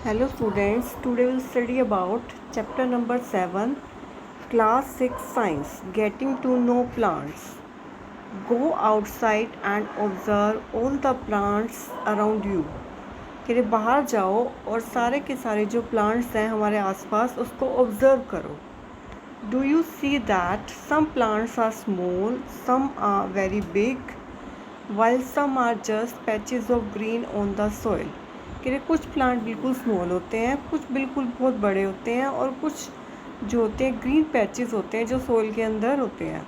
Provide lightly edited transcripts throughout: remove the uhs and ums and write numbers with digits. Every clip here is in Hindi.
Hello students, today we'll study about chapter number 7, class 6 science, getting to know plants. Go outside and observe all the plants around you. कि बाहर जाओ और सारे के सारे जो plants हैं हमारे आसपास उसको observe करो. Do you see that some plants are small, some are very big, while some are just patches of green on the soil. कि कुछ प्लांट बिल्कुल स्मॉल होते हैं, कुछ बिल्कुल बहुत बड़े होते हैं और कुछ जो होते हैं ग्रीन पैचेस होते हैं जो सोइल के अंदर होते हैं.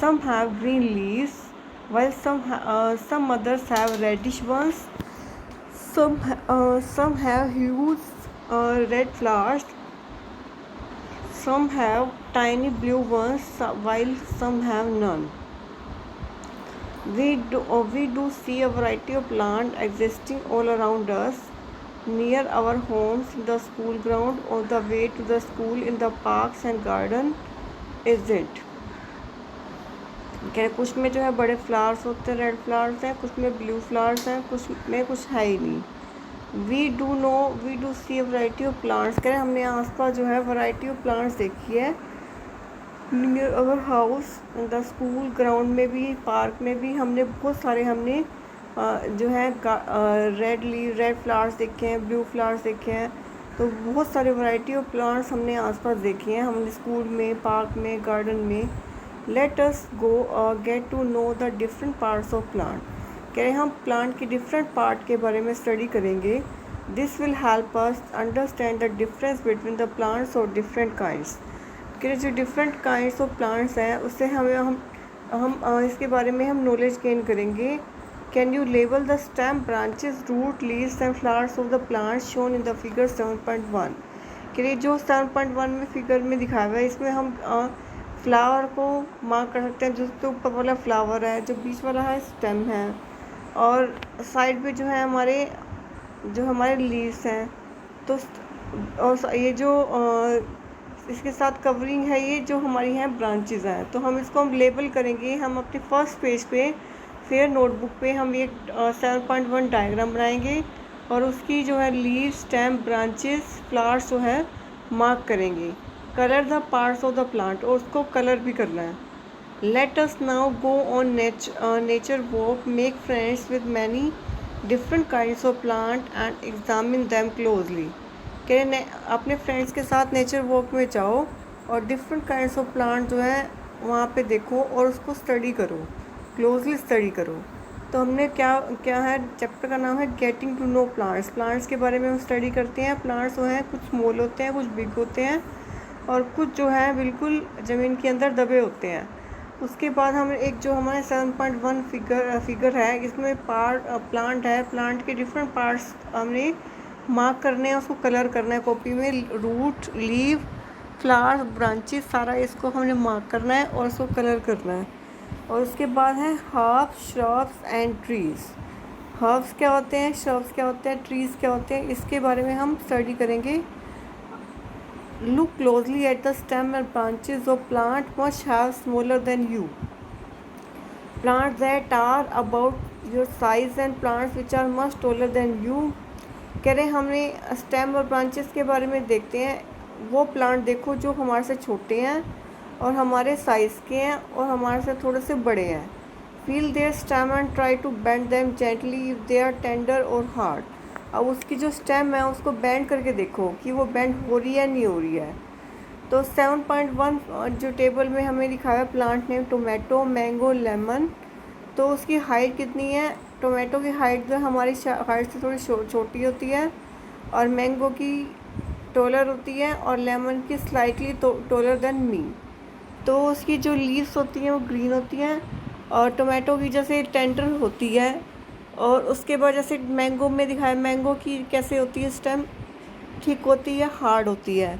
Some have green leaves while some others have reddish ones. Some have huge red flowers. Some have tiny blue ones while some have none. We do see a variety of plants existing all around us, near our homes, in the school ground, on the way to the school, in the parks and garden, is it? कुछ में जो है बड़े फ्लावर्स होते हैं, रेड फ्लावर्स हैं, कुछ में ब्लू फ्लावर्स हैं, कुछ में कुछ है ही नहीं. We do see a variety of plants. कह रहे हमने आसपास जो है वैरायटी ऑफ प्लांट्स देखी है. Near our house, the school ground में भी, पार्क में भी हमने बहुत सारे जो है रेड फ्लावर्स देखे हैं, ब्लू फ्लावर्स देखे हैं. तो बहुत सारे वैरायटी ऑफ प्लांट्स हमने आसपास देखे हैं, हमने स्कूल में, पार्क में, गार्डन में. Let us go get to know the different parts of plant. कह रहे हम प्लांट के डिफरेंट पार्ट के बारे में स्टडी करेंगे. This will help us understand the difference between the plants और डिफरेंट काइंड्स. कि जो डिफरेंट काइंड्स ऑफ प्लांट्स हैं उससे हम इसके बारे में हम नॉलेज गेन करेंगे. Can you label the stem, branches, root, leaves and flowers of the plants shown in the figure 7.1. कि जो 7.1 में फिगर में दिखाया हुआ है इसमें हम फ्लावर को मार्क कर सकते हैं. जो तो ऊपर वाला फ्लावर है, जो बीच वाला है स्टेम है, और साइड पे जो है हमारे लीव्स हैं. तो और ये जो इसके साथ कवरिंग है, ये जो हमारी हैं ब्रांचेस हैं. तो हम इसको लेबल करेंगे. हम अपने फर्स्ट पेज पे फिर नोटबुक पे हम ये 7.1 डायग्राम बनाएंगे और उसकी जो है लीव, स्टेम, ब्रांचेस, फ्लावर्स जो है मार्क करेंगे. Colour the parts of the plant, और उसको कलर भी करना है. Let us now go on nature walk, make friends with many different kinds of plant and examine them closely. कि अपने फ्रेंड्स के साथ नेचर वॉक में जाओ और डिफरेंट काइंड्स ऑफ प्लांट जो है वहाँ पे देखो और उसको स्टडी करो, क्लोजली स्टडी करो. तो हमने क्या है, चैप्टर का नाम है getting to know plants. Plants के बारे में हम स्टडी करते हैं. प्लांट्स जो हैं कुछ स्मॉल होते हैं, कुछ बिग होते हैं, और कुछ जो है बिल्कुल ज़मीन के अंदर दबे होते हैं. उसके बाद हम एक जो हमारे 7.1 फिगर है, इसमें प्लांट है. प्लांट के डिफरेंट पार्ट्स हमने मार्क करने हैं, उसको कलर करना है कॉपी में. रूट, लीव, फ्लावर्स, ब्रांचेस, सारा इसको हमने मार्क करना है और उसको कलर करना है. और उसके बाद है herbs, shrubs and trees. Herbs क्या होते हैं, श्रब्स क्या होते हैं, ट्रीज़ क्या होते हैं, इसके बारे में हम स्टडी करेंगे. Look closely at the stem and branches of plant must have smaller than you. Plants that are about your size and plants which are much taller than you. कह रहे हमने स्टेम और ब्रांचेस के बारे में देखते हैं. वो प्लांट देखो जो हमारे से छोटे हैं और हमारे साइज़ के हैं और हमारे से थोड़े से बड़े हैं. Feel their stem and try to bend them gently if they are tender और हार्ड. अब उसकी जो स्टेम है उसको बेंड करके देखो कि वो बेंड हो रही है नहीं हो रही है. तो 7.1 जो टेबल में हमें दिखाया plant name tomato, mango, lemon. तो उसकी हाइट कितनी है, टोमेटो की हाइट जो हमारी हाइट से थोड़ी छोटी होती है, और मैंगो की टॉलर होती है, और लेमन की स्लाइटली टॉलर देन मी. तो उसकी जो लीव्स होती हैं वो ग्रीन होती हैं, और टोमेटो की जैसे टेंडर होती है. और उसके बाद जैसे मैंगो में दिखाया, मैंगो की कैसे होती है स्टेम, ठीक होती है, हार्ड होती है.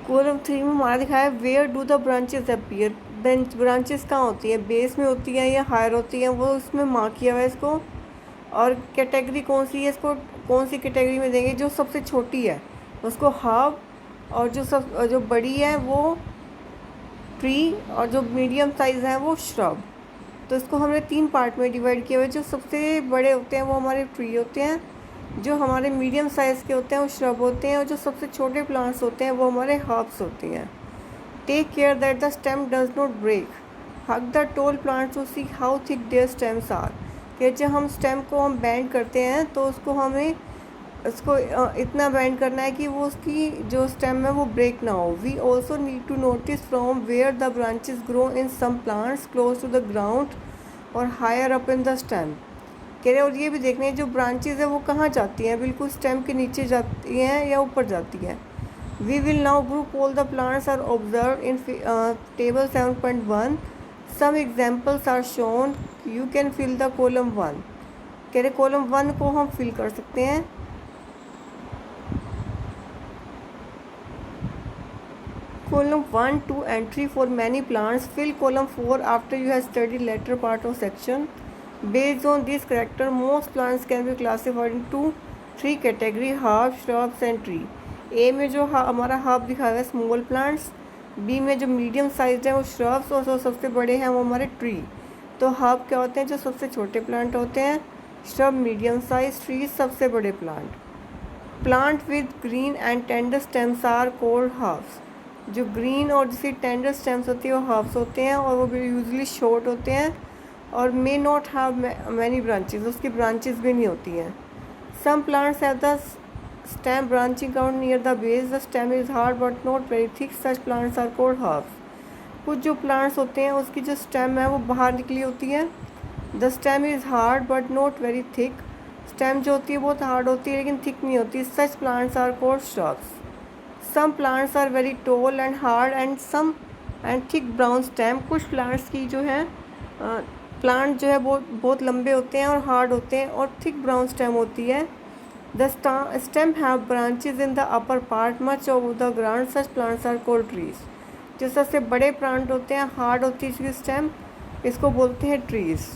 कॉलम 3 में हमारा दिखाया where do the branches appear. Branches कहाँ होती हैं, बेस में होती हैं या हायर होती हैं, वो उसमें मार्क किया हुआ है इसको. और कैटेगरी कौन सी है, इसको कौन सी कैटेगरी में देंगे, जो सबसे छोटी है उसको हर्ब, और जो बड़ी है वो ट्री, और जो मीडियम साइज़ है वो श्रब. तो इसको हमने 3 पार्ट में डिवाइड किया हुआ है. जो सबसे बड़े होते हैं वो हमारे ट्री होते हैं, जो हमारे मीडियम साइज़ के होते हैं वो श्रब होते हैं, और जो सबसे छोटे प्लांट्स होते हैं वो हमारे हर्ब्स होती हैं। Take care that the stem does not break. Hug the tall plants to see how thick their stems are. कि जब हम स्टेम को हम बेंड करते हैं तो उसको हमें उसको इतना बेंड करना है कि वो उसकी जो स्टेम है वो ब्रेक ना हो। We also need to notice from where the branches grow in some plants close to the ground और higher up in the stem. कह रहे और ये भी देखना है जो ब्रांचेस है वो कहाँ जाती हैं, बिल्कुल स्टेम के नीचे जाती हैं या ऊपर जाती हैं। We will now group all the plants are observe in table 7.1। Some examples are shown. You can fill the column 1। कह रहे कॉलम 1 को हम फिल कर सकते हैं। Column 1 to entry for many plants. Fill column 4 after you have studied latter part of section. Based on this character, most plants can be classified into 3 category: herb, shrubs and tree. A में जो हमारा herb दिखा हुआ है small plants, B में जो मीडियम साइज है वो shrubs, और जो सबसे बड़े हैं वो हमारे tree। तो herb क्या होते हैं, जो सबसे छोटे प्लांट होते हैं, shrub मीडियम साइज, tree सबसे बड़े plant. Plant with green and tender stems are called herbs. जो ग्रीन और जिसकी टेंडर स्टेम्स होती है वो हर्ब्स होते हैं, और वो भी यूजली शॉर्ट होते हैं और may not have many branches, उसकी ब्रांचेस भी नहीं होती हैं। Some plants have the stem branching out near the base. The stem is hard but not very thick. Such plants are called herbs. कुछ जो प्लांट्स होते हैं उसकी जो स्टेम है वो बाहर निकली होती है। The stem is hard but not very thick. Stem जो होती है बहुत हार्ड होती है लेकिन थिक नहीं होती। Such plants are called shrubs. Some plants are very tall and hard and thick brown stem. कुछ प्लांट्स की जो है प्लांट जो है बहुत लंबे होते हैं और हार्ड होते हैं और थिक ब्राउन स्टेम होती है। The stem have branches in the upper part much of the ground. Such plants are called trees. जो सबसे बड़े प्लांट होते हैं, हार्ड होती है इसकी स्टेम, इसको बोलते हैं ट्रीज।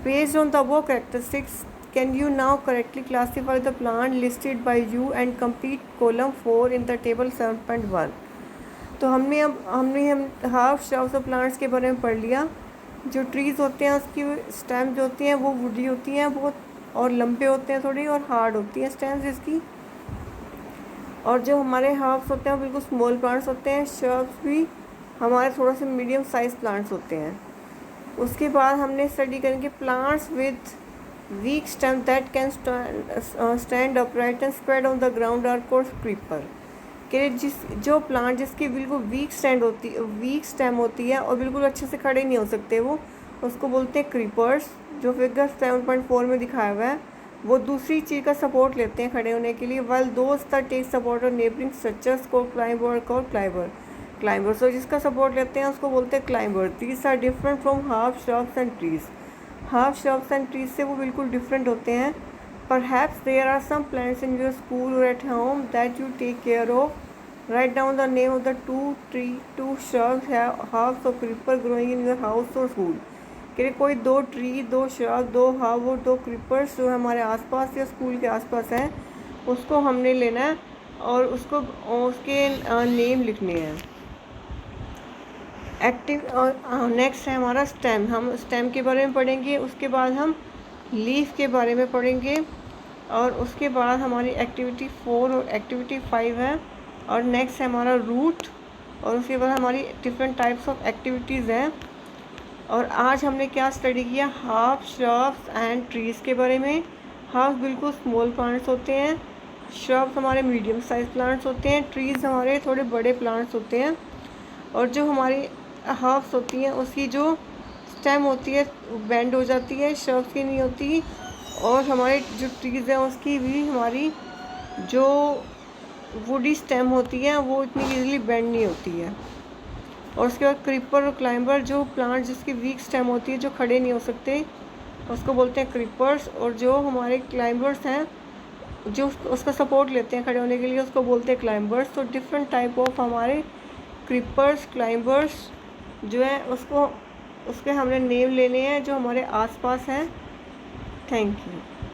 बेस्ड ऑन द वो characteristics, can you now correctly classify the plant listed by you and complete column 4 in the table 7.1। तो हमने हाफ श्रब्स और प्लांट्स के बारे में पढ़ लिया। जो ट्रीज़ होते हैं उसकी स्टेम जो होती हैं वो वुडी होती हैं बहुत, और लंबे होते हैं थोड़ी, और हार्ड होती हैं स्टेम्स इसकी। और जो हमारे हाफ्स होते हैं वो बिल्कुल स्मॉल प्लांट्स होते हैं। श्रब्स भी हमारे थोड़ा से मीडियम साइज प्लांट्स होते हैं। उसके बाद हमने स्टडी करेंगे plants with weak stem that can stand upright and spread on the ground are called creeper। कि जो प्लांट जिसकी बिल्कुल वीक स्टेम होती है और बिल्कुल अच्छे से खड़े नहीं हो सकते वो, उसको बोलते हैं क्रीपर्स। जो फिगर 7.4 में दिखाया हुआ है वो दूसरी चीज़ का सपोर्ट लेते हैं खड़े होने के लिए। वेल दोस्त टेक सपोर्ट और नेबरिंग स्ट्रक्चर्स को क्लाइंबर। सो जिसका सपोर्ट लेते हैं उसको बोलते हैं climber. These are different from हाफ श्रब्स एंड ट्रीज। हाफ श्रब्स एंड ट्रीज से वो बिल्कुल डिफरेंट होते हैं। Perhaps there are some plants in your school और at home that you take care of. Write down the name of the two shrubs herbs of creeper growing in your house और स्कूल। कि कोई 2 ट्री, 2 श्रब, 2 हाफ और 2 क्रीपर्स जो हमारे आसपास या स्कूल के आसपास हैं उसको हमने लेना है और उसके नेम लिखने हैं। नेक्स्ट है हमारा स्टेम। हम स्टेम के बारे में पढ़ेंगे, उसके बाद हम लीफ के बारे में पढ़ेंगे, और उसके बाद हमारी एक्टिविटी 4 और एक्टिविटी 5 है, और नेक्स्ट है हमारा रूट, और उसके बाद हमारी डिफरेंट टाइप्स ऑफ एक्टिविटीज़ हैं। और आज हमने क्या स्टडी किया, हाफ श्रब्स एंड ट्रीज़ के बारे में। हाफ बिल्कुल स्मॉल प्लांट्स होते हैं, श्रब्स हमारे मीडियम साइज प्लांट्स होते हैं, ट्रीज़ हमारे थोड़े बड़े प्लांट्स होते हैं। और जो हमारी हाफ्स होती हैं उसकी जो स्टेम होती है बेंड हो जाती है, श्रब्स की नहीं होती। और हमारे जो ट्रीज़ हैं उसकी भी हमारी जो वुडी स्टेम होती है वो इतनी इजीली बेंड नहीं होती है। और उसके बाद क्रीपर और क्लाइंबर, जो प्लांट जिसकी वीक स्टेम होती है जो खड़े नहीं हो सकते उसको बोलते हैं क्रीपर्स। और जो हमारे क्लाइंबर्स हैं जो उसका सपोर्ट लेते हैं खड़े होने के लिए उसको बोलते हैं क्लाइंबर्स। तो डिफरेंट टाइप ऑफ हमारे क्रीपर्स, क्लाइंबर्स जो है उसके हमने नेम लेने हैं जो हमारे आसपास हैं। Thank you.